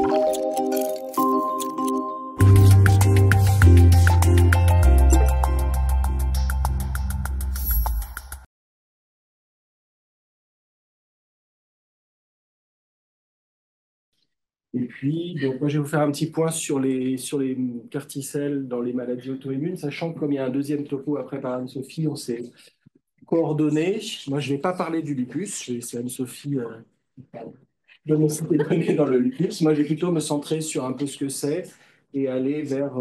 Et puis, donc, moi, je vais vous faire un petit point sur les carticelles dans les maladies auto-immunes, sachant que comme il y a un deuxième topo après par Anne-Sophie, on s'est coordonné. Moi, je ne vais pas parler du lupus, je vais laisser Anne-Sophie donner ses données dans le lupus. Moi, je vais plutôt me centrer sur un peu ce que c'est et aller vers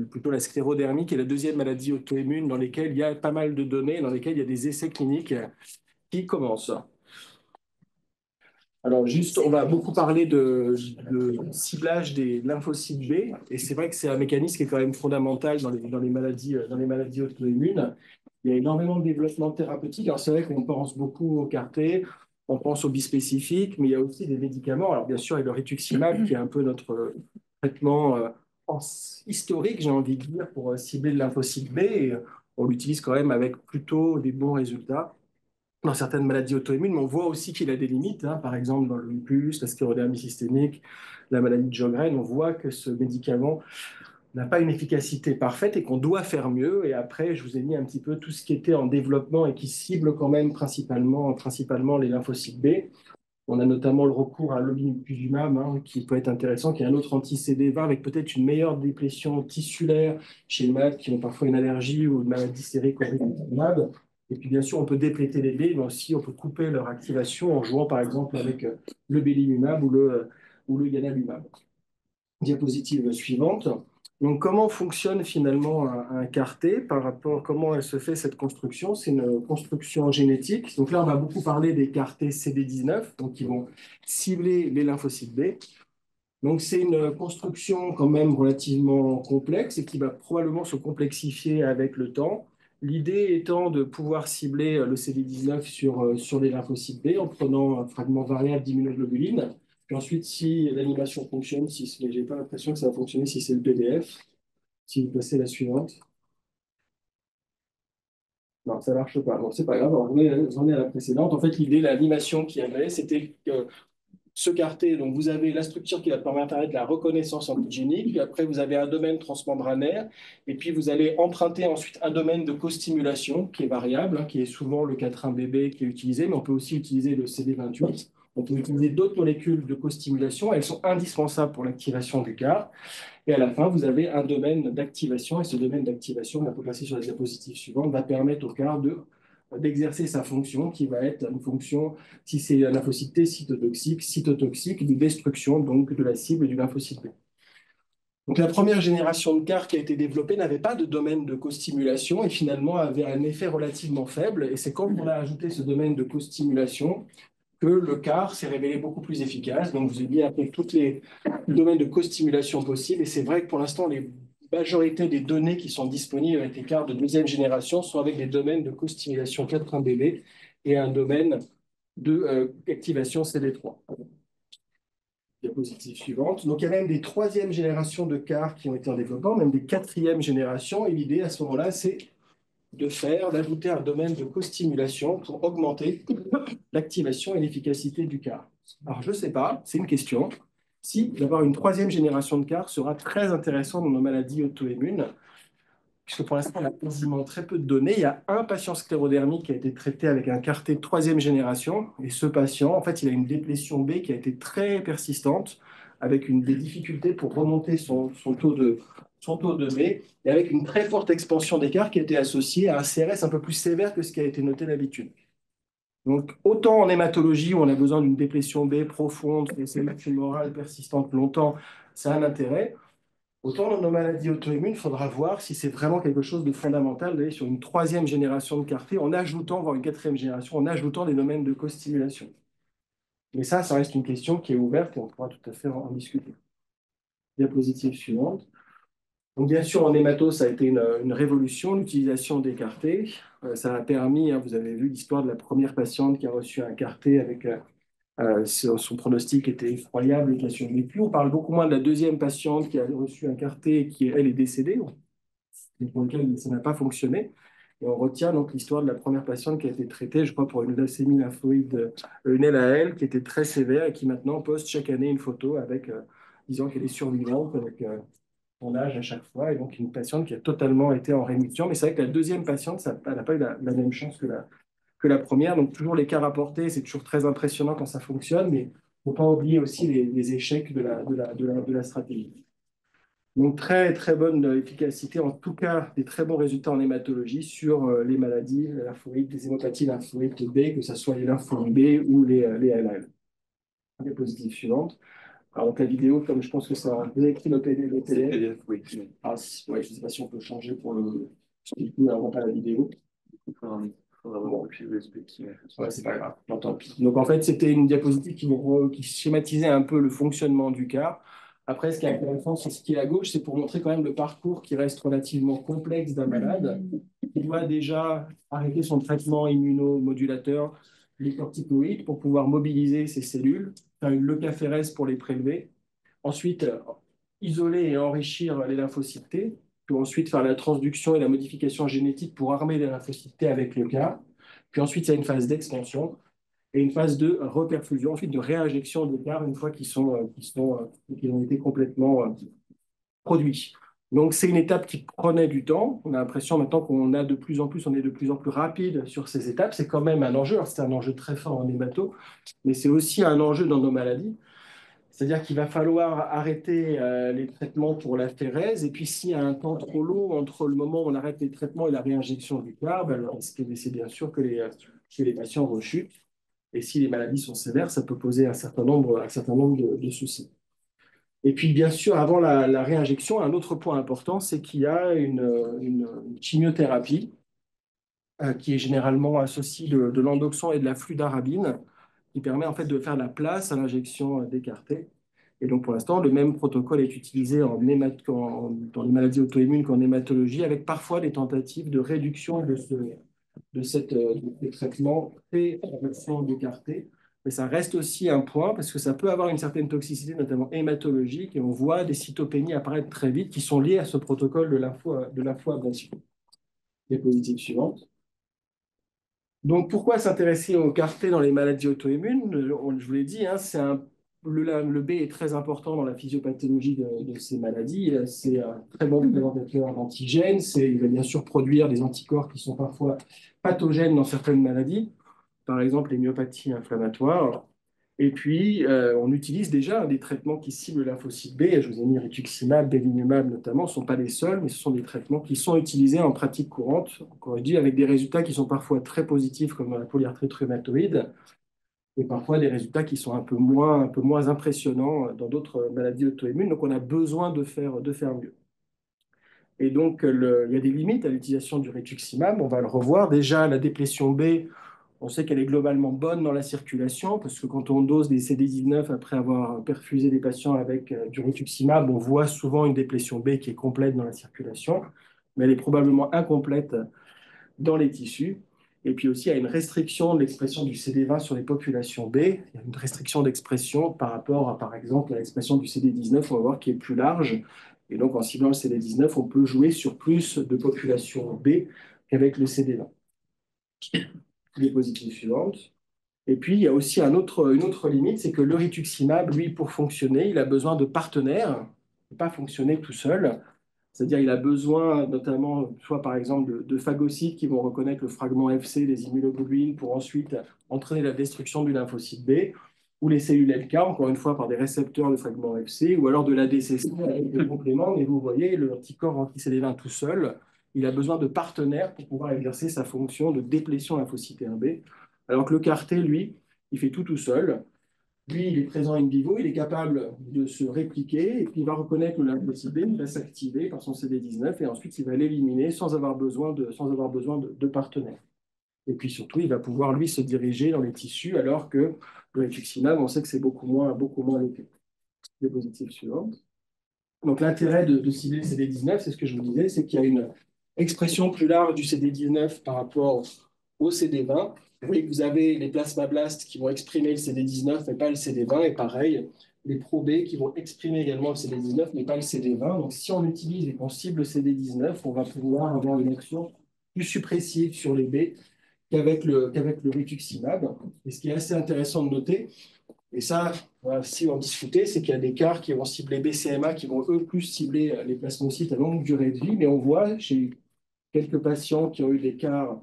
plutôt la sclérodermie, qui est la deuxième maladie auto-immune dans lesquelles il y a pas mal de données, dans lesquelles il y a des essais cliniques qui commencent. Alors, juste, on va beaucoup parler de ciblage des lymphocytes B, et c'est vrai que c'est un mécanisme qui est quand même fondamental dans les maladies auto-immunes. Il y a énormément de développement thérapeutique. Alors, c'est vrai qu'on pense beaucoup au CAR-T, on pense aux bispécifiques, mais il y a aussi des médicaments. Alors, bien sûr, il y a le rituximab, qui est un peu notre traitement historique, j'ai envie de dire, pour cibler le lymphocyte B, et on l'utilise quand même avec plutôt des bons résultats dans certaines maladies auto-immunes, mais on voit aussi qu'il a des limites, hein. Par exemple, dans le lupus, la sclérodermie systémique, la maladie de Sjögren, on voit que ce médicament n'a pas une efficacité parfaite et qu'on doit faire mieux. Et après, je vous ai mis un petit peu tout ce qui était en développement et qui cible quand même principalement les lymphocytes B. On a notamment le recours à l'obinutuzumab, hein, qui peut être intéressant, qui est un autre anti-CD20 avec peut-être une meilleure déplétion tissulaire chez les malades qui ont parfois une allergie ou une maladie sérique au rituximab. Et puis bien sûr, on peut dépléter les baies, mais aussi on peut couper leur activation en jouant par exemple avec le belimumab ou le ianalumab. Diapositive suivante. Donc, comment fonctionne finalement un CAR-T par rapport, comment elle se fait cette construction? C'est une construction génétique. Donc là, on va beaucoup parler des CAR-T CD19, donc qui vont cibler les lymphocytes B. Donc, c'est une construction quand même relativement complexe et qui va probablement se complexifier avec le temps. L'idée étant de pouvoir cibler le CD19 sur les lymphocytes B en prenant un fragment variable d'immunoglobulines. Puis ensuite, si l'animation fonctionne, mais j'ai pas l'impression que ça va fonctionner si c'est le PDF. Si vous passez la suivante. Non, ça marche pas. Bon, c'est pas grave, on est à la précédente. En fait, l'idée, l'animation qu'il y avait, c'était que ce quartet, donc vous avez la structure qui va permettre de la reconnaissance antigénique, puis après vous avez un domaine transmembranaire, et puis vous allez emprunter ensuite un domaine de co-stimulation qui est variable, hein, qui est souvent le 4,1-BB qui est utilisé, mais on peut aussi utiliser le CD28. On peut utiliser d'autres molécules de co-stimulation, elles sont indispensables pour l'activation du CAR. Et à la fin, vous avez un domaine d'activation, et ce domaine d'activation, on peut passer sur la diapositive suivante, va permettre au CAR d'exercer sa fonction, qui va être une fonction, si c'est un lymphocyte T cytotoxique, de destruction donc de la cible du lymphocyte B. Donc la première génération de CAR qui a été développée n'avait pas de domaine de co-stimulation et finalement avait un effet relativement faible. Et c'est quand on a ajouté ce domaine de co-stimulation que le CAR s'est révélé beaucoup plus efficace. Donc, je vous ai mis après tous les domaines de co-stimulation possibles. Et c'est vrai que pour l'instant, la majorité des données qui sont disponibles avec les CAR de deuxième génération sont avec des domaines de co-stimulation 4,1-BB et un domaine d'activation CD3. Diapositive suivante. Donc, il y a même des troisième générations de CAR qui ont été en développement, même des quatrième générations. Et l'idée à ce moment-là, c'est d'ajouter un domaine de co-stimulation pour augmenter l'activation et l'efficacité du CAR. Alors, je ne sais pas, c'est une question, si d'avoir une troisième génération de CAR sera très intéressant dans nos maladies auto-immunes, puisque pour l'instant, on a quasiment très peu de données. Il y a un patient sclérodermique qui a été traité avec un CAR-T de troisième génération, et ce patient, en fait, il a une déplétion B qui a été très persistante, avec des difficultés pour remonter son taux de B, et avec une très forte expansion d'écart qui a été associée à un CRS un peu plus sévère que ce qui a été noté d'habitude. Donc, autant en hématologie, où on a besoin d'une déplétion B profonde, et cellules tumorales persistantes longtemps, ça a un intérêt. Autant dans nos maladies auto-immunes, il faudra voir si c'est vraiment quelque chose de fondamental d'aller sur une troisième génération de CAR-T en ajoutant, voire une quatrième génération, en ajoutant des domaines de co-stimulation. Mais ça reste une question qui est ouverte et on pourra tout à fait en discuter. Diapositive suivante. Donc, bien sûr, en hémato, ça a été une révolution, l'utilisation des CAR-T. Ça a permis, hein, vous avez vu l'histoire de la première patiente qui a reçu un CAR-T avec son pronostic était effroyable et qui a survécu. On parle beaucoup moins de la deuxième patiente qui a reçu un CAR-T et qui, elle, est décédée, et pour lequel ça n'a pas fonctionné. Et on retient donc l'histoire de la première patiente qui a été traitée, je crois, pour une leucémie lymphoïde, une LAL, qui était très sévère et qui maintenant poste chaque année une photo avec disant qu'elle est survivante avec son âge à chaque fois, et donc une patiente qui a totalement été en rémission. Mais c'est vrai que la deuxième patiente, elle n'a pas eu la même chance que la première. Donc toujours les cas rapportés, c'est toujours très impressionnant quand ça fonctionne, mais il ne faut pas oublier aussi les échecs de la stratégie. Donc très très bonne efficacité, en tout cas des très bons résultats en hématologie sur les maladies lymphoïdes, les hémopathies lymphoïdes B, que ce soit les lymphomes B ou les LL. Diapositive suivante. Alors, donc la vidéo, comme je pense que ça vous avez écrit le PDF, oui. Ah, ouais, je ne sais pas si on peut changer pour le. Du coup, on n'a pas la vidéo. Il faudra avoir le USB qui. Ouais, c'est pas grave, non, tant pis. Donc en fait, c'était une diapositive qui schématisait un peu le fonctionnement du CAR. Après, ce qui est intéressant, c'est ce qui est à gauche, c'est pour montrer quand même le parcours qui reste relativement complexe d'un malade, qui doit déjà arrêter son traitement immunomodulateur, les corticoïdes, pour pouvoir mobiliser ses cellules, faire une lecaphérèse pour les prélever, ensuite isoler et enrichir les lymphocytes T, puis ensuite faire la transduction et la modification génétique pour armer les lymphocytes T avec le CAR, puis ensuite il y a une phase d'expansion et une phase de reperfusion, ensuite de réinjection de CAR une fois qu'ils ont été complètement produits. Donc, c'est une étape qui prenait du temps. On a l'impression maintenant qu'on a de plus en plus, on est de plus en plus rapide sur ces étapes. C'est quand même un enjeu. C'est un enjeu très fort en hémato, mais c'est aussi un enjeu dans nos maladies. C'est-à-dire qu'il va falloir arrêter les traitements pour la phérèse. Et puis, s'il y a un temps trop long entre le moment où on arrête les traitements et la réinjection du CAR, ben, c'est bien sûr que les patients rechutent. Et si les maladies sont sévères, ça peut poser un certain nombre de soucis. Et puis, bien sûr, avant la réinjection, un autre point important, c'est qu'il y a une chimiothérapie qui est généralement associée de l'endoxon et de la fludarabine, qui permet en fait de faire la place à l'injection d'écarté. Et donc, pour l'instant, le même protocole est utilisé dans les maladies auto-immunes qu'en hématologie, avec parfois des tentatives de réduction de ces traitements pré-injection d'écarté. Mais ça reste aussi un point parce que ça peut avoir une certaine toxicité, notamment hématologique, et on voit des cytopénies apparaître très vite qui sont liées à ce protocole de lymphoablation. Diapositive suivante. Donc, pourquoi s'intéresser au CAR-T dans les maladies auto-immunes? Je vous l'ai dit, hein, le B est très important dans la physiopathologie de ces maladies. C'est un très bon représentateur d'antigènes. Il va bien sûr produire des anticorps qui sont parfois pathogènes dans certaines maladies, par exemple les myopathies inflammatoires. Et puis, on utilise déjà des traitements qui ciblent le lymphocyte B. Je vous ai mis rituximab, belimumab notamment, ne sont pas les seuls, mais ce sont des traitements qui sont utilisés en pratique courante, encore une fois, avec des résultats qui sont parfois très positifs, comme dans la polyarthrite rhumatoïde, et parfois des résultats qui sont un peu moins impressionnants dans d'autres maladies auto-immunes. Donc, on a besoin de faire mieux. Et donc, il y a des limites à l'utilisation du rituximab. On va le revoir. Déjà, la déplétion B, on sait qu'elle est globalement bonne dans la circulation, parce que quand on dose des CD19 après avoir perfusé des patients avec du rituximab, on voit souvent une déplétion B qui est complète dans la circulation, mais elle est probablement incomplète dans les tissus. Et puis aussi, il y a une restriction de l'expression du CD20 sur les populations B. Il y a une restriction d'expression par rapport à, par exemple, à l'expression du CD19, on va voir qui est plus large. Et donc, en ciblant le CD19, on peut jouer sur plus de populations B qu'avec le CD20. Diapositive suivante. Et puis, il y a aussi une autre limite, c'est que le rituximab, lui, pour fonctionner, il a besoin de partenaires. Il ne peut pas fonctionner tout seul. C'est-à-dire qu'il a besoin notamment, soit par exemple, de phagocytes qui vont reconnaître le fragment FC des immunoglobulines pour ensuite entraîner la destruction du lymphocyte B, ou les cellules LK, encore une fois, par des récepteurs de fragments FC, ou alors de l'ADCC avec des compléments. Mais vous voyez, le anticorps anti-CD20 tout seul, il a besoin de partenaires pour pouvoir exercer sa fonction de déplétion lymphocytaire B. Alors que le CAR-T, lui, il fait tout seul. Lui, il est présent in vivo, il est capable de se répliquer, et puis il va reconnaître le lymphocyte B, il va s'activer par son CD19, et ensuite il va l'éliminer sans avoir besoin de partenaire. Et puis surtout, il va pouvoir, lui, se diriger dans les tissus, alors que le rituximab, on sait que c'est beaucoup moins létal. Diapositive suivante. Donc l'intérêt de cibler le CD19, c'est ce que je vous disais, c'est qu'il y a une expression plus large du CD19 par rapport au CD20. Vous voyez que vous avez les plasmablastes qui vont exprimer le CD19 mais pas le CD20, et pareil, les pro-B qui vont exprimer également le CD19 mais pas le CD20. Donc si on utilise et qu'on cible le CD19, on va pouvoir avoir une action plus suppressive sur les B qu'avec le rituximab. Et ce qui est assez intéressant de noter, Et ça, on va aussi en discuter, c'est qu'il y a des CAR qui vont cibler BCMA, qui vont eux plus cibler les plasmocytes à longue durée de vie, mais on voit chez quelques patients qui ont eu des CAR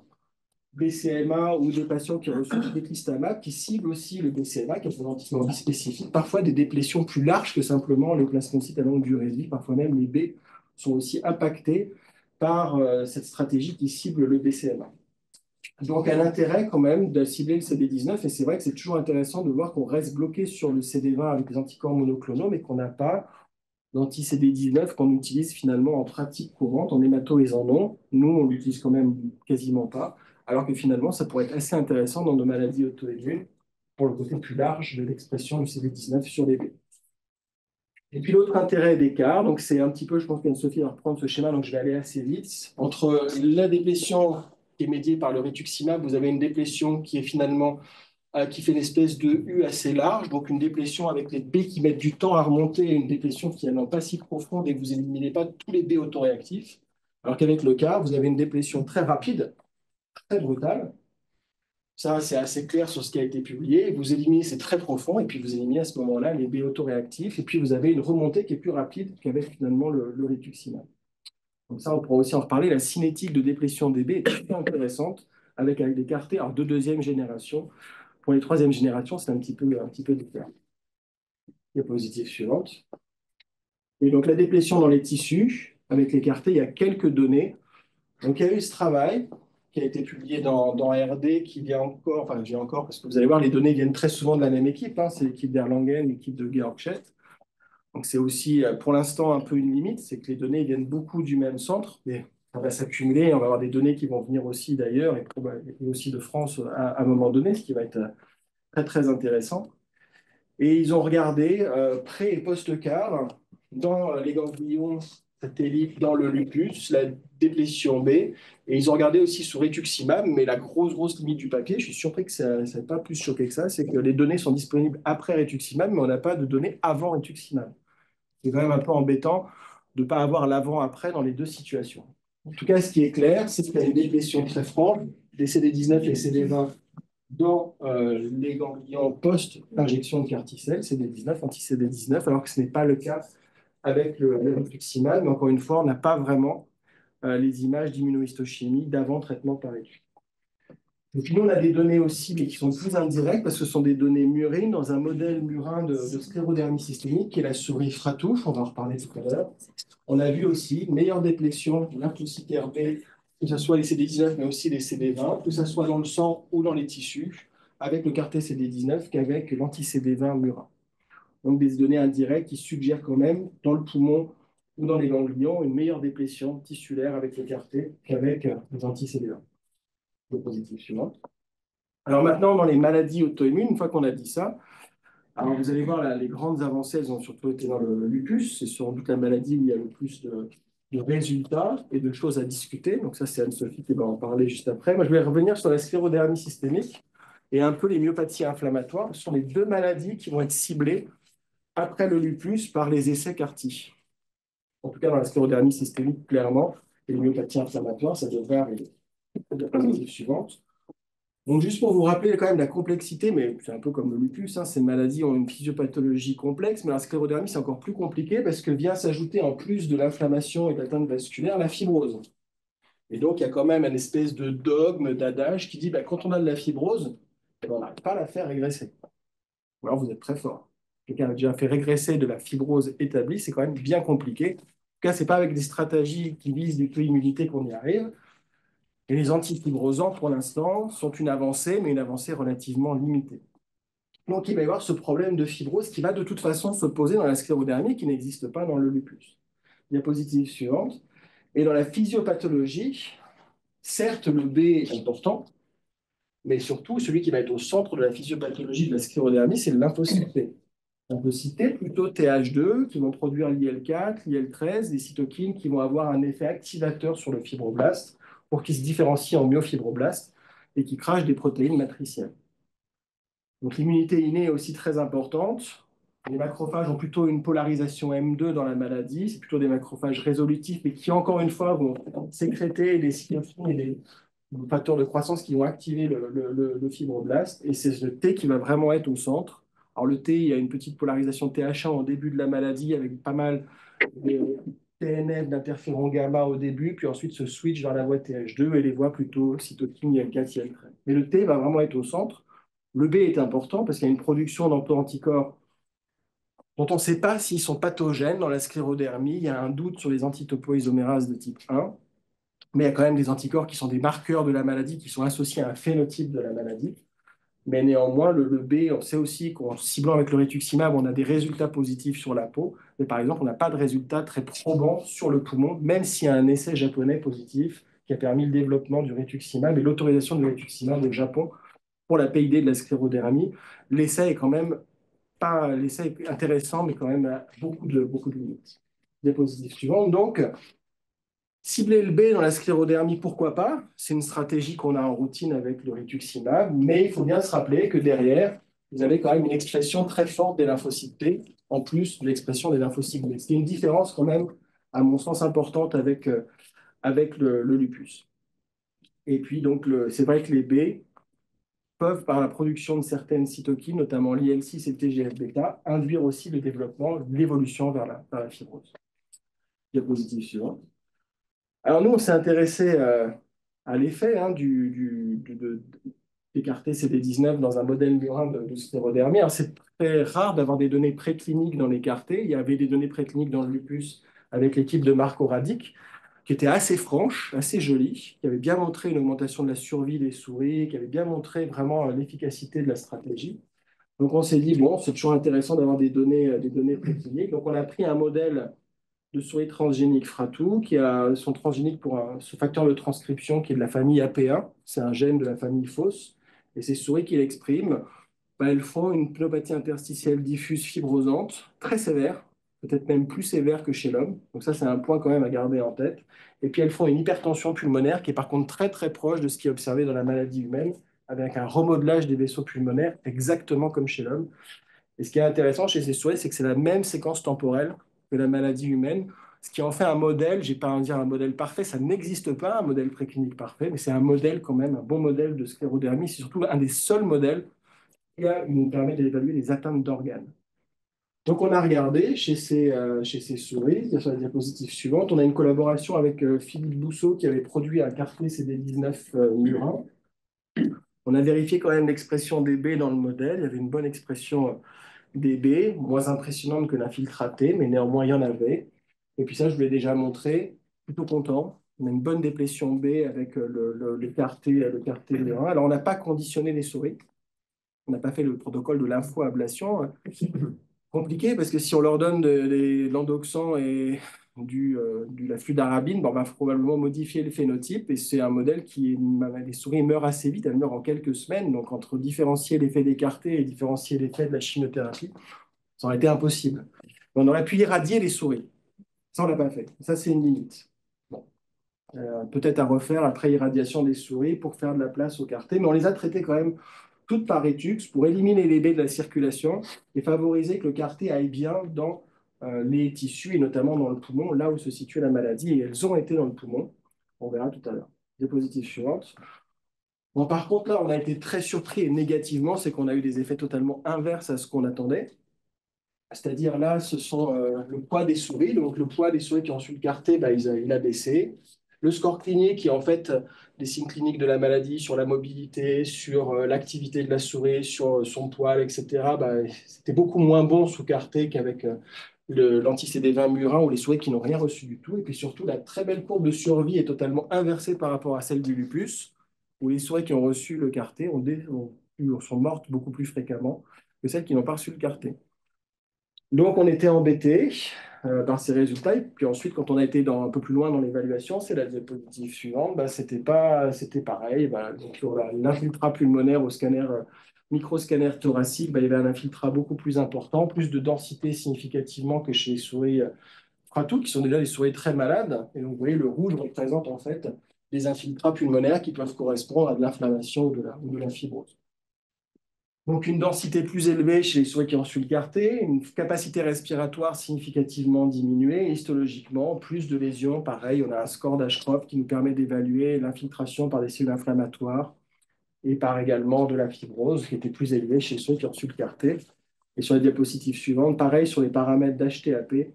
BCMA ou des patients qui ont reçu du déclistamab, qui ciblent aussi le BCMA, qui est un anticorps spécifique, parfois des déplétions plus larges que simplement les plasmocytes à longue durée de vie, parfois même les B sont aussi impactés par cette stratégie qui cible le BCMA. Donc, un intérêt quand même de cibler le CD19, et c'est vrai que c'est toujours intéressant de voir qu'on reste bloqué sur le CD20 avec les anticorps monoclonaux, mais qu'on n'a pas d'anti-CD19 qu'on utilise finalement en pratique courante, en hémato et en non. Nous, on l'utilise quand même quasiment pas, alors que finalement, ça pourrait être assez intéressant dans nos maladies auto-immunes pour le côté plus large de l'expression du CD19 sur les B. Et puis l'autre intérêt d'écart, donc c'est un petit peu, je pense qu'Anne-Sophie va reprendre ce schéma, donc je vais aller assez vite. Entre la déplétion qui est médiée par le rituximab, vous avez une déplétion qui est finalement qui fait une espèce de U assez large, donc une déplétion avec les B qui mettent du temps à remonter, et une déplétion qui n'est pas si profonde et que vous n'éliminez pas tous les B autoréactifs. Alors qu'avec le CAR, vous avez une déplétion très rapide, très brutale. Ça, c'est assez clair sur ce qui a été publié. Vous éliminez, c'est très profond, et puis vous éliminez à ce moment-là les B autoréactifs, et puis vous avez une remontée qui est plus rapide qu'avec finalement le rituximab. Donc ça, on pourra aussi en reparler. La cinétique de déplétion des B est très intéressante avec des CAR-T de deuxième génération. Pour les troisième générations, c'est un petit peu différent. Diapositive suivante. Et donc la déplétion dans les tissus, avec les CAR-T, il y a quelques données. Donc il y a eu ce travail qui a été publié dans RD, qui vient encore, enfin je dis encore parce que vous allez voir, les données viennent très souvent de la même équipe, hein, c'est l'équipe d'Erlangen, l'équipe de Georg Schett. Donc c'est aussi pour l'instant un peu une limite, c'est que les données viennent beaucoup du même centre, mais ça va s'accumuler, on va avoir des données qui vont venir aussi d'ailleurs et aussi de France à un moment donné, ce qui va être très très intéressant. Et ils ont regardé pré- et post-CAR dans les ganglions satellites, dans le lupus, la déplétion B. Et ils ont regardé aussi sur rituximab, mais la grosse limite du papier, je suis surpris que ça n'ait pas plus choqué que ça, c'est que les données sont disponibles après rituximab, mais on n'a pas de données avant rituximab. C'est quand même un peu embêtant de ne pas avoir l'avant-après dans les deux situations. En tout cas, ce qui est clair, c'est qu'il y a une déplétion très franche des CD19 et CD20 dans les ganglions post-injection de carticelle, CD19, anti-CD19, alors que ce n'est pas le cas avec le rituximab. Mais encore une fois, on n'a pas vraiment les images d'immunohistochimie d'avant traitement par étude. Et puis nous, on a des données aussi, mais qui sont plus indirectes, parce que ce sont des données murines dans un modèle murin de sclérodermie systémique, qui est la souris Fratouche, on va en reparler tout à l'heure. On a vu aussi une meilleure déplétion de lymphocytes RB, que ce soit les CD19, mais aussi les CD20, que ce soit dans le sang ou dans les tissus, avec le CAR-T CD19 qu'avec l'anti-CD20 murin. Donc des données indirectes qui suggèrent quand même, dans le poumon ou dans les ganglions, une meilleure déplétion tissulaire avec le CAR-T qu'avec les anti-CD20. Le positif suivant. Alors maintenant, dans les maladies auto-immunes, une fois qu'on a dit ça, alors vous allez voir, là, les grandes avancées, elles ont surtout été dans le lupus. C'est sans doute la maladie où il y a le plus de résultats et de choses à discuter. Donc ça, c'est Anne-Sophie qui va en parler juste après. Moi, je vais revenir sur la sclérodermie systémique et un peu les myopathies inflammatoires. Ce sont les deux maladies qui vont être ciblées après le lupus par les essais CAR-T. En tout cas, dans la sclérodermie systémique, clairement, et les myopathies inflammatoires, ça devrait arriver. La diapositive suivante. Donc, juste pour vous rappeler quand même la complexité, mais c'est un peu comme le lupus, hein, ces maladies ont une physiopathologie complexe, mais la sclérodermie, c'est encore plus compliqué parce que vient s'ajouter en plus de l'inflammation et de l'atteinte vasculaire, la fibrose. Et donc, il y a quand même une espèce de dogme, d'adage qui dit bah, quand on a de la fibrose, on n'arrive pas à la faire régresser. Ou alors vous êtes très fort. Quelqu'un a déjà fait régresser de la fibrose établie, c'est quand même bien compliqué. En tout cas, ce n'est pas avec des stratégies qui visent l'auto-immunité qu'on y arrive. Et les antifibrosants, pour l'instant, sont une avancée, mais une avancée relativement limitée. Donc, il va y avoir ce problème de fibrose qui va de toute façon se poser dans la sclérodermie, qui n'existe pas dans le lupus. Diapositive suivante. Et dans la physiopathologie, certes, le B est important, mais surtout, celui qui va être au centre de la physiopathologie de la sclérodermie, c'est le lymphocyte T. Lymphocyte T, plutôt TH2, qui vont produire l'IL4, l'IL13, des cytokines qui vont avoir un effet activateur sur le fibroblast pour qu'il se différencie en myofibroblaste et qui crachent des protéines matricielles. Donc l'immunité innée est aussi très importante. Les macrophages ont plutôt une polarisation M2 dans la maladie. C'est plutôt des macrophages résolutifs, mais qui, encore une fois, vont sécréter des cytokines et des facteurs de croissance qui vont activer le fibroblast. Et c'est ce T qui va vraiment être au centre, Alors le T, il y a une petite polarisation TH1 au début de la maladie avec pas mal de TNF, d'interféron gamma au début, puis ensuite ce switch vers la voie TH2 et les voies plutôt cytokine, IL4, IL13. Mais le T va vraiment être au centre. Le B est important parce qu'il y a une production d'auto-anticorps dont on ne sait pas s'ils sont pathogènes dans la sclérodermie. Il y a un doute sur les antitopoisomérases de type 1, mais il y a quand même des anticorps qui sont des marqueurs de la maladie, qui sont associés à un phénotype de la maladie. Mais néanmoins, le B, on sait aussi qu'en ciblant avec le rituximab, on a des résultats positifs sur la peau. Mais par exemple, on n'a pas de résultats très probants sur le poumon, même s'il y a un essai japonais positif qui a permis le développement du rituximab et l'autorisation du rituximab au Japon pour la PID de la sclérodermie. L'essai est quand même pas, l'essai est intéressant, mais quand même beaucoup de limites. Diapositive suivante. Donc, cibler le B dans la sclérodermie, pourquoi pas? C'est une stratégie qu'on a en routine avec le rituximab, mais il faut bien se rappeler que derrière, vous avez quand même une expression très forte des lymphocytes T, en plus de l'expression des lymphocytes B. C'est une différence quand même, à mon sens, importante avec le lupus. Et puis, donc, c'est vrai que les B peuvent, par la production de certaines cytokines, notamment l'IL6 et le TGF-bêta, induire aussi le développement, l'évolution vers la fibrose. Diapositive suivante. Alors nous, on s'est intéressé à l'effet d'écarter CD19 dans un modèle murin de sclérodermie. Alors c'est très rare d'avoir des données précliniques dans l'écarté. Il y avait des données précliniques dans le lupus avec l'équipe de Marco Radic, qui était assez franche, assez jolie, qui avait bien montré une augmentation de la survie des souris, qui avait bien montré vraiment l'efficacité de la stratégie. Donc on s'est dit, bon, c'est toujours intéressant d'avoir des données précliniques. Donc on a pris un modèle de souris transgénique Fratou, sont transgéniques pour ce facteur de transcription qui est de la famille AP1. C'est un gène de la famille FOS. Et ces souris qui l'expriment, elles font une pneumopathie interstitielle diffuse fibrosante, très sévère, peut-être même plus sévère que chez l'homme. Donc ça, c'est un point quand même à garder en tête. Et puis elles font une hypertension pulmonaire qui est par contre très très proche de ce qui est observé dans la maladie humaine, avec un remodelage des vaisseaux pulmonaires exactement comme chez l'homme. Et ce qui est intéressant chez ces souris, c'est que c'est la même séquence temporelle que la maladie humaine, ce qui en fait un modèle, je n'ai pas à dire un modèle parfait, ça n'existe pas, un modèle préclinique parfait, mais c'est un modèle quand même, un bon modèle de sclérodermie, c'est surtout un des seuls modèles qui nous permet d'évaluer les atteintes d'organes. Donc on a regardé chez ces souris, sur la diapositive suivante, on a une collaboration avec Philippe Bousseau qui avait produit un carnet CD19 murin. On a vérifié quand même l'expression des B dans le modèle, il y avait une bonne expression DB, moins impressionnante que l'infiltraté, mais néanmoins il y en avait. Et puis ça, je vous l'ai déjà montré, plutôt content. On a une bonne déplétion B avec le L1. Alors on n'a pas conditionné les souris, on n'a pas fait le protocole de lymphoablation. Compliqué parce que si on leur donne de l'endoxan et la fludarabine, on va probablement modifier le phénotype et c'est un modèle les souris meurent assez vite, elles meurent en quelques semaines. Donc entre différencier l'effet d'écarté et différencier l'effet de la chimiothérapie, ça aurait été impossible. On aurait pu irradier les souris. Ça, on ne l'a pas fait. Ça, c'est une limite. Bon. Peut-être à refaire après irradiation des souris pour faire de la place au carté, mais on les a traitées quand même toutes par rétux pour éliminer les baies de la circulation et favoriser que le carté aille bien dans les tissus et notamment dans le poumon, là où se situe la maladie. Et elles ont été dans le poumon. On verra tout à l'heure. Diapositive suivante. Bon, par contre, là, on a été très surpris et négativement, c'est qu'on a eu des effets totalement inverses à ce qu'on attendait. C'est-à-dire là, ce sont le poids des souris. Donc le poids des souris qui ont su le carté, il a baissé. Le score clinique, qui est en fait des signes cliniques de la maladie sur la mobilité, sur l'activité de la souris, sur son poil, etc., c'était beaucoup moins bon sous carté qu'avec l'anti-CD20 murin ou les souris qui n'ont rien reçu du tout. Et puis surtout, la très belle courbe de survie est totalement inversée par rapport à celle du lupus, où les souris qui ont reçu le carté sont mortes beaucoup plus fréquemment que celles qui n'ont pas reçu le carté. Donc, on était embêté par ces résultats. Et puis ensuite, quand on a été un peu plus loin dans l'évaluation, c'est la diapositive suivante, c'était pareil. Donc, l'infiltrat pulmonaire au scanner, microscanner thoracique, il y avait un infiltrat beaucoup plus important, plus de densité significativement que chez les souris Fratou, qui sont déjà des souris très malades. Et donc, vous voyez, le rouge représente en fait des infiltrats pulmonaires qui peuvent correspondre à de l'inflammation ou de la fibrose. Donc, une densité plus élevée chez les souris qui ont reçu le carté, une capacité respiratoire significativement diminuée, histologiquement, plus de lésions. Pareil, on a un score d'Ashcroft qui nous permet d'évaluer l'infiltration par des cellules inflammatoires et par également de la fibrose qui était plus élevée chez ceux qui ont reçu le carté. Et sur la diapositive suivante, pareil, sur les paramètres d'HTAP,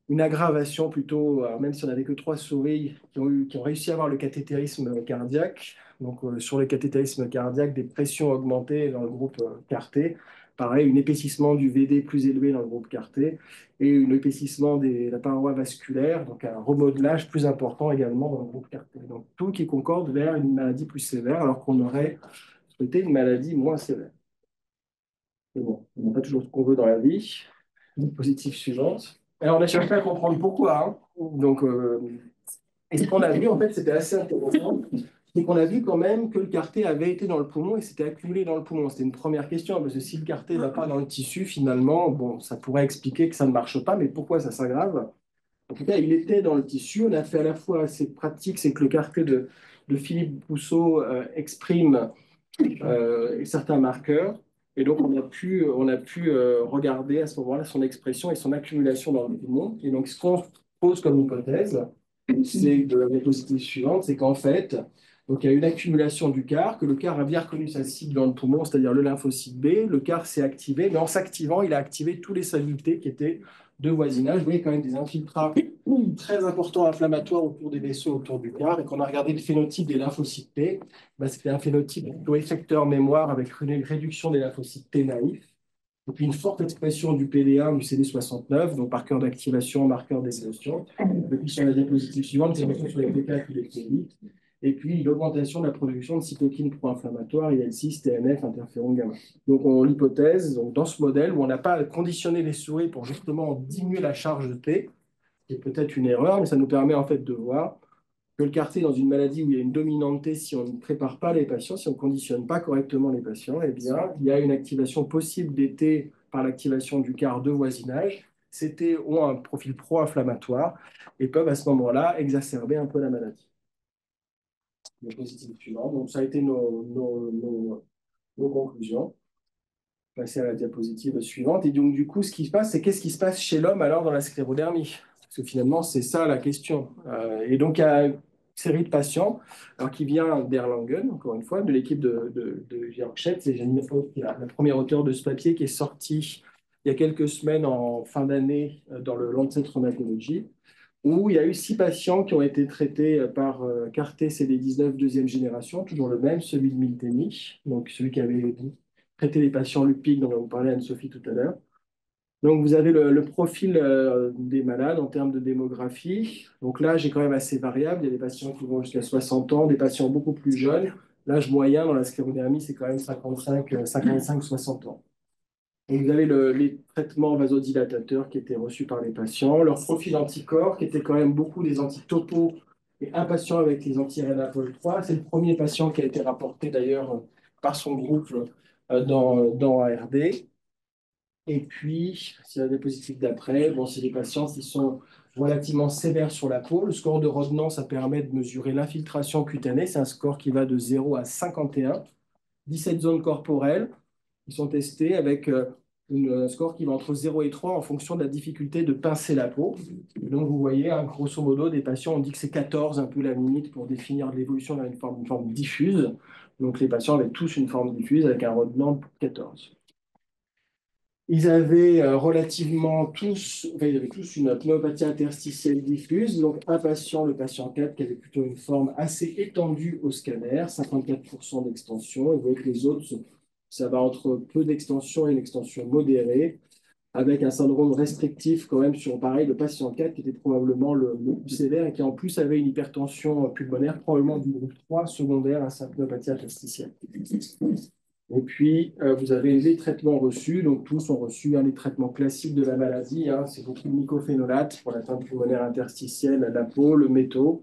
une aggravation plutôt, même si on n'avait que 3 souris qui ont réussi à avoir le cathétérisme cardiaque. Donc, sur le cathétérisme cardiaque, des pressions augmentées dans le groupe CAR-T. Pareil, un épaississement du VD plus élevé dans le groupe CAR-T et un épaississement de la paroi vasculaire, donc un remodelage plus important également dans le groupe CAR-T. Donc, tout qui concorde vers une maladie plus sévère, alors qu'on aurait souhaité une maladie moins sévère. Mais bon, on n'a pas toujours ce qu'on veut dans la vie. Diapositive suivante. Alors, on a cherché à comprendre pourquoi, hein. Donc, et ce qu'on a vu, en fait, c'était assez intéressant, c'est qu'on a vu quand même que le carté avait été dans le poumon et s'était accumulé dans le poumon. C'était une première question, parce que si le carté ne va pas dans le tissu, finalement, bon, ça pourrait expliquer que ça ne marche pas, mais pourquoi ça s'aggrave? En tout cas, il était dans le tissu. On a fait à la fois assez pratique, c'est que le carté de Philippe Bousseau exprime certains marqueurs. Et donc, on a pu regarder à ce moment-là son expression et son accumulation dans le poumon. Et donc, ce qu'on pose comme hypothèse, c'est de la diapositive suivante, c'est qu'en fait, donc, il y a une accumulation du CAR, que le CAR a bien reconnu sa cible dans le poumon, c'est-à-dire le lymphocyte B. Le CAR s'est activé, mais en s'activant, il a activé tous les cellules T qui étaient de voisinage. Vous voyez quand même des infiltrats très importants inflammatoires autour des vaisseaux, autour du CAR, et qu'on a regardé le phénotype des lymphocytes T, ben, c'était un phénotype plutôt effecteur mémoire avec une réduction des lymphocytes T naïfs, et puis une forte expression du PD1, du CD69, donc marqueur d'activation, marqueur d'évolution. Et puis sur la diapositive suivante, c'est sur les PK qui les et puis l'augmentation de la production de cytokines pro-inflammatoires, IL-6, TNF, interféron gamma. Donc on l'hypothèse, donc dans ce modèle où on n'a pas conditionné les souris pour justement diminuer la charge de T, qui est peut-être une erreur, mais ça nous permet en fait de voir que le quartier dans une maladie où il y a une dominante T, si on ne prépare pas les patients, si on ne conditionne pas correctement les patients, eh bien, il y a une activation possible des T par l'activation du CAR de voisinage. Ces T ont un profil pro-inflammatoire et peuvent à ce moment-là exacerber un peu la maladie. Le positif suivant. Donc, ça a été nos conclusions. Passer à la diapositive suivante. Et donc, du coup, ce qui se passe, c'est qu'est-ce qui se passe chez l'homme alors dans la sclérodermie? Parce que finalement, c'est ça la question. Et donc, il y a une série de patients alors, qui vient d'Erlangen, encore une fois, de l'équipe de Georg Schett. C'est Janine Faust, qui est la première auteure de ce papier qui est sorti il y a quelques semaines en fin d'année dans le Lancet Rheumatology, où il y a eu 6 patients qui ont été traités par CAR-T CD19 deuxième génération, toujours le même, celui de Milteni, donc celui qui avait traité les patients lupiques dont on vous parlait Anne-Sophie tout à l'heure. Donc vous avez le profil des malades en termes de démographie. Donc l'âge est quand même assez variable. Il y a des patients qui vont jusqu'à 60 ans, des patients beaucoup plus jeunes. L'âge moyen dans la sclérodermie, c'est quand même 55-60 ans. Et vous avez les traitements vasodilatateurs qui étaient reçus par les patients, leur profil anticorps qui était quand même beaucoup des antitopos et un patient avec les anti-RNA-Pol 3. C'est le premier patient qui a été rapporté d'ailleurs par son groupe dans ARD. Et puis, c'est la diapositive d'après, bon, c'est des patients qui sont relativement sévères sur la peau. Le score de Rodnan, ça permet de mesurer l'infiltration cutanée. C'est un score qui va de 0 à 51. 17 zones corporelles qui sont testées avec un score qui va entre 0 et 3 en fonction de la difficulté de pincer la peau. Et donc, vous voyez, hein, grosso modo, des patients, on dit que c'est 14, un peu la limite pour définir l'évolution vers une forme diffuse. Donc, les patients avaient tous une forme diffuse avec un Rodnan de 14. Ils avaient relativement tous, enfin, ils avaient tous une pneumopathie interstitielle diffuse. Donc, un patient, le patient 4, qui avait plutôt une forme assez étendue au scanner, 54% d'extension. Et vous voyez que les autres, ça va entre peu d'extension et une extension modérée, avec un syndrome restrictif quand même sur, pareil, le patient 4, qui était probablement le plus sévère et qui en plus avait une hypertension pulmonaire, probablement du groupe 3, secondaire à sa pneumopathie interstitielle. Et puis, vous avez les traitements reçus. Donc, tous ont reçu les traitements classiques de la maladie. C'est beaucoup de mycophénolate pour l'atteinte pulmonaire interstitielle, la peau, le métaux.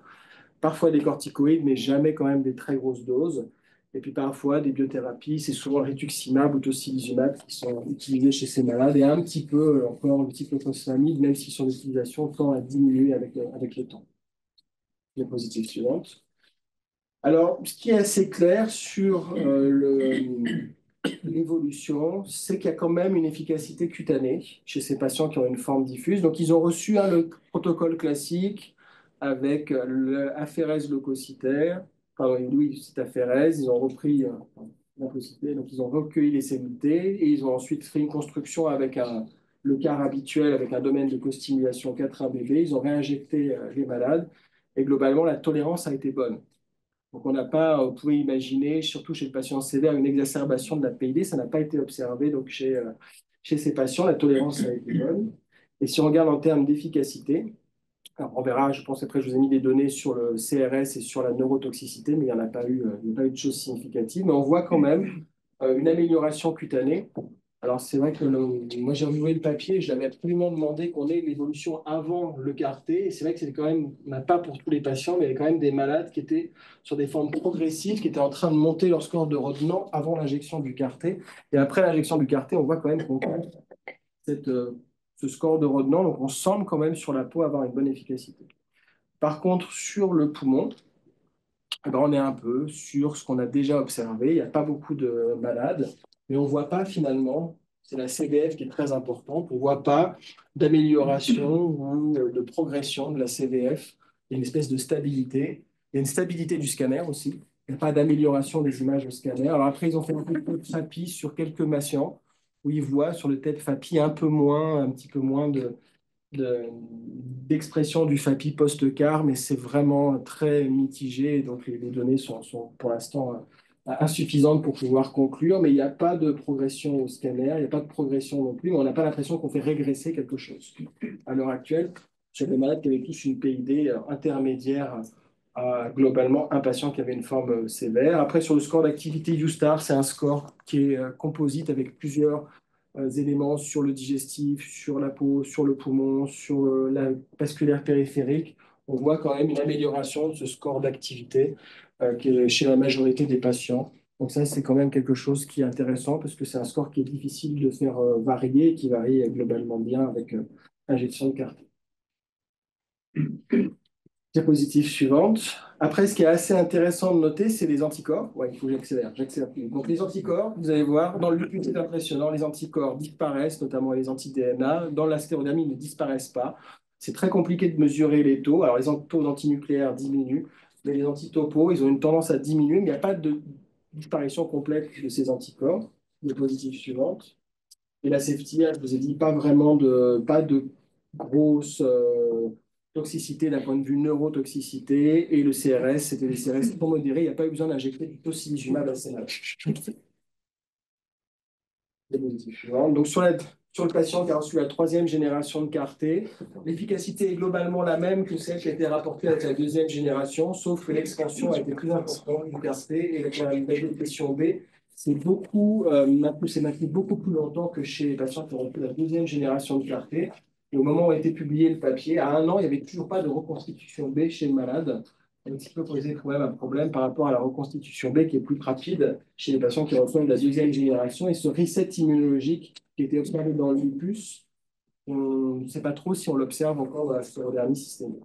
Parfois des corticoïdes, mais jamais quand même des très grosses doses. Et puis parfois des biothérapies. C'est souvent le rituximab ou tocilizumab qui sont utilisés chez ces malades. Et un petit peu encore le cyclophosphamide, même si son utilisation tend à diminuer avec le temps. Diapositive suivante. Alors, ce qui est assez clair sur l'évolution, c'est qu'il y a quand même une efficacité cutanée chez ces patients qui ont une forme diffuse. Donc, ils ont reçu le protocole classique avec l'aphérèse leucocytaire. Pardon, oui, c'est aphérèse. Ils ont repris lymphocytes B. Donc, ils ont recueilli les cellules T et ils ont ensuite fait une construction avec le CAR habituel, avec un domaine de co-stimulation 4-1-BB. Ils ont réinjecté les malades et globalement, la tolérance a été bonne. Donc, on pouvait imaginer, surtout chez le patient sévère, une exacerbation de la PID. Ça n'a pas été observé donc, chez ces patients. La tolérance a été bonne. Et si on regarde en termes d'efficacité, alors, on verra, je pense après, je vous ai mis des données sur le CRS et sur la neurotoxicité, mais il n'y en a pas eu, il n'y a pas eu de choses significatives. Mais on voit quand même une amélioration cutanée. Alors, c'est vrai que moi, j'ai revu le papier, je l'avais absolument demandé qu'on ait l'évolution avant le CAR-T. Et c'est vrai que c'est quand même, on n'a pas pour tous les patients, mais il y avait quand même des malades qui étaient sur des formes progressives, qui étaient en train de monter leur score de Rodnan avant l'injection du CAR-T. Et après l'injection du CAR-T, on voit quand même qu'on cette, ce score de Rodnan. Donc, on semble quand même sur la peau avoir une bonne efficacité. Par contre, sur le poumon, eh ben, on est un peu sur ce qu'on a déjà observé. Il n'y a pas beaucoup de malades, mais on ne voit pas finalement, c'est la CVF qui est très importante, on ne voit pas d'amélioration ou de progression de la CVF. Il y a une espèce de stabilité. Il y a une stabilité du scanner aussi. Il n'y a pas d'amélioration des images au scanner. Alors après, ils ont fait un peu de FAPI sur quelques patients où ils voient sur le test FAPI un petit peu moins d'expression du FAPI post-CAR, mais c'est vraiment très mitigé. Donc, les données sont pour l'instant insuffisantes pour pouvoir conclure, mais il n'y a pas de progression au scanner, il n'y a pas de progression non plus, mais on n'a pas l'impression qu'on fait régresser quelque chose. À l'heure actuelle, chez les malades qui avaient tous une PID intermédiaire à globalement un patient qui avait une forme sévère. Après, sur le score d'activité U-Star, c'est un score qui est composite avec plusieurs éléments sur le digestif, sur la peau, sur le poumon, sur la vasculaire périphérique. On voit quand même une amélioration de ce score d'activité chez la majorité des patients. Donc ça, c'est quand même quelque chose qui est intéressant parce que c'est un score qui est difficile de faire varier et qui varie globalement bien avec injection de carte. Diapositive suivante. Après, ce qui est assez intéressant de noter, c'est les anticorps. Ouais, il faut que j'accélère plus. Donc, les anticorps, vous allez voir, dans le plus impressionnant, les anticorps disparaissent, notamment les anti-DNA. Dans la stérodermie, ils ne disparaissent pas. C'est très compliqué de mesurer les taux. Alors, les taux antinucléaires diminuent, mais les antitopos, ils ont une tendance à diminuer, mais il n'y a pas de disparition complète de ces anticorps. Diapositive suivante. Et la safety, je vous ai dit, pas de grosse toxicité d'un point de vue neurotoxicité. Et le CRS, c'était des CRS trop modérés. Il n'y a pas eu besoin d'injecter du tocilizumab assez mal. Donc, sur le patient qui a reçu la troisième génération de CAR-T, l'efficacité est globalement la même que celle qui a été rapportée avec la deuxième génération, sauf que l'expansion a été plus importante du CAR-T et la dépression B, c'est maintenu beaucoup plus longtemps que chez les patients qui ont reçu la deuxième génération de CAR-T. Et au moment où a été publié le papier, à 1 an, il n'y avait toujours pas de reconstitution B chez le malade, un petit peu posé quand même un problème par rapport à la reconstitution B qui est plus rapide chez les patients qui reçoivent la deuxième génération. Et ce reset immunologique qui était observé dans le lupus, on ne sait pas trop si on l'observe encore dans la sclérodermie systémique.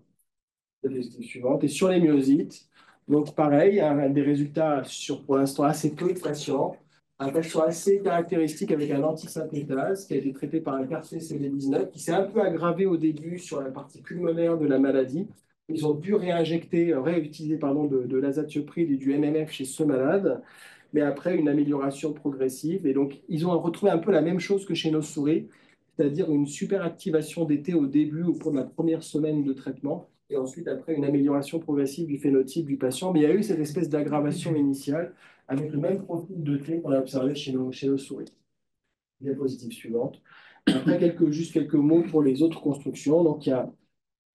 Suivante. Et sur les myosites, donc pareil, des résultats sur pour l'instant assez peu de patients. Un patient assez caractéristique avec un antisynthétase qui a été traité par un CAR-CD19 qui s'est un peu aggravé au début sur la partie pulmonaire de la maladie. Ils ont dû réutiliser de l'azatioprine et du MMF chez ce malade, mais après une amélioration progressive. Et donc, ils ont retrouvé un peu la même chose que chez nos souris, c'est-à-dire une super activation d'été au début, au cours de la première semaine de traitement, et ensuite après une amélioration progressive du phénotype du patient. Mais il y a eu cette espèce d'aggravation initiale avec le même profil de T qu'on a observé chez nos souris. Diapositive suivante. Après, juste quelques mots pour les autres constructions. Donc, il y a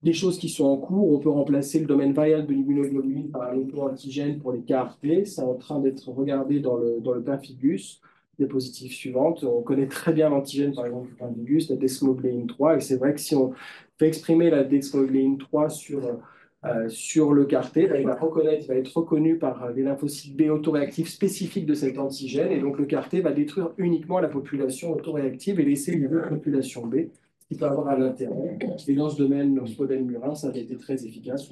des choses qui sont en cours. On peut remplacer le domaine variable de l'immunoglobuline par un auto-antigène pour les KRP. C'est en train d'être regardé dans le pemphigus. Diapositive suivante. On connaît très bien l'antigène, par exemple, du pemphigus, la desmogléine 3. Et c'est vrai que si on fait exprimer la desmogléine 3 sur le CAR-T, il va être reconnu par des lymphocytes B autoréactifs spécifiques de cet antigène. Et donc, le CAR-T va détruire uniquement la population autoréactive et laisser une population B qui peut avoir un intérêt. Et dans ce domaine, nos modèles murins, ça avait été très efficace.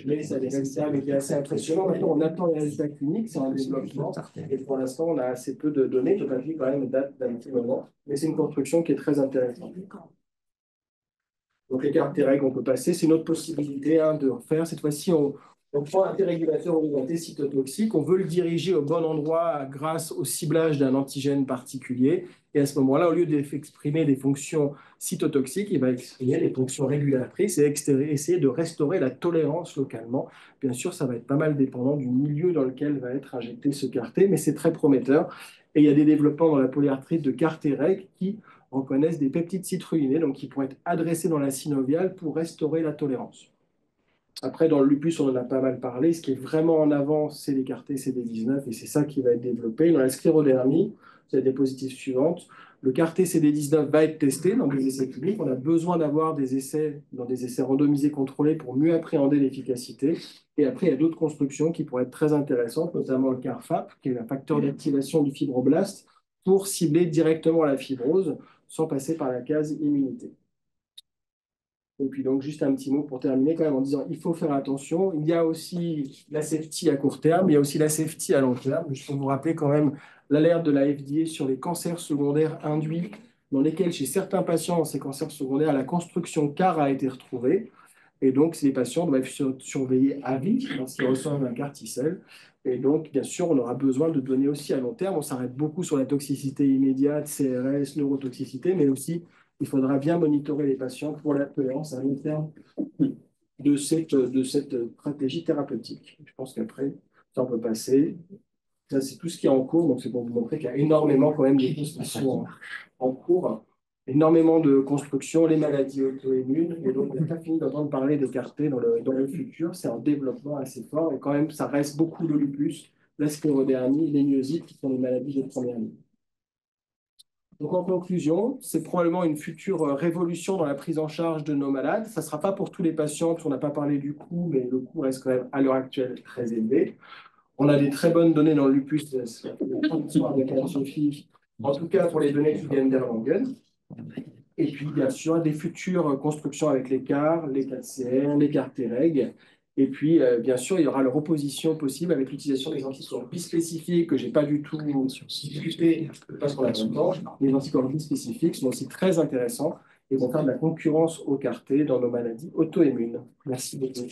Mais ça a des résultats qui étaient assez impressionnants. Maintenant, on attend les résultats cliniques, c'est un développement. Et pour l'instant, on a assez peu de données. Le papier, quand même, date d'un petit moment. Mais c'est une construction qui est très intéressante. Donc, les cartes règles, on peut passer. C'est une autre possibilité de refaire. Cette fois-ci, On prend un T-régulateur orienté cytotoxique, on veut le diriger au bon endroit grâce au ciblage d'un antigène particulier. Et à ce moment-là, au lieu d'exprimer des fonctions cytotoxiques, il va exprimer des fonctions régulatrices et essayer de restaurer la tolérance localement. Bien sûr, ça va être pas mal dépendant du milieu dans lequel va être injecté ce CAR-T, mais c'est très prometteur. Et il y a des développements dans la polyarthrite de CAR-Treg qui reconnaissent des peptides citrullинés, donc qui pourraient être adressés dans la synoviale pour restaurer la tolérance. Après, dans le lupus, on en a pas mal parlé. Ce qui est vraiment en avant, c'est les CAR-T CD19 et c'est ça qui va être développé. Dans la sclérodermie, c'est la diapositive suivante. Le CAR-T CD19 va être testé dans des essais cliniques. On a besoin d'avoir des essais dans des essais randomisés contrôlés pour mieux appréhender l'efficacité. Et après, il y a d'autres constructions qui pourraient être très intéressantes, notamment le CAR-FAP, qui est un facteur d'activation du fibroblast, pour cibler directement la fibrose sans passer par la case immunité. Et puis donc, juste un petit mot pour terminer quand même en disant il faut faire attention. Il y a aussi la safety à court terme, il y a aussi la safety à long terme. Je peux vous rappeler quand même l'alerte de la FDA sur les cancers secondaires induits, dans lesquels chez certains patients dans ces cancers secondaires, la construction CAR a été retrouvée. Et donc, ces patients doivent être surveillés à vie lorsqu'ils reçoivent un CAR T-cell. Et donc, bien sûr, on aura besoin de données aussi à long terme. On s'arrête beaucoup sur la toxicité immédiate, CRS, neurotoxicité, mais aussi il faudra bien monitorer les patients pour la cohérence à long terme de cette stratégie thérapeutique. Je pense qu'après, ça on peut passer. Ça, c'est tout ce qui est en cours. Donc, c'est pour vous montrer qu'il y a énormément quand même de constructions en cours, énormément de constructions, les maladies auto-immunes. Et donc, on n'a pas fini d'entendre parler de CAR-T dans le futur. C'est en développement assez fort. Et quand même, ça reste beaucoup le lupus, la sclérodermie, les myosites, qui sont les maladies de première ligne. Donc, en conclusion, c'est probablement une future révolution dans la prise en charge de nos malades. Ça ne sera pas pour tous les patients, parce qu'on n'a pas parlé du coût, mais le coût reste quand même à l'heure actuelle très élevé. On a des très bonnes données dans le lupus, avec Anne-Sophie, en tout cas pour les données qui viennent d'Erlangen. Et puis, bien sûr, des futures constructions avec les CAR, les 4CR, les CAR-Treg. Et puis, bien sûr, il y aura leur opposition possible avec l'utilisation des anticorps bispécifiques que je n'ai pas du tout discuté parce qu'on a pas le temps. Les anticorps bispécifiques sont aussi très intéressants et vont faire de la concurrence au CAR-T dans nos maladies auto-immunes. Merci beaucoup.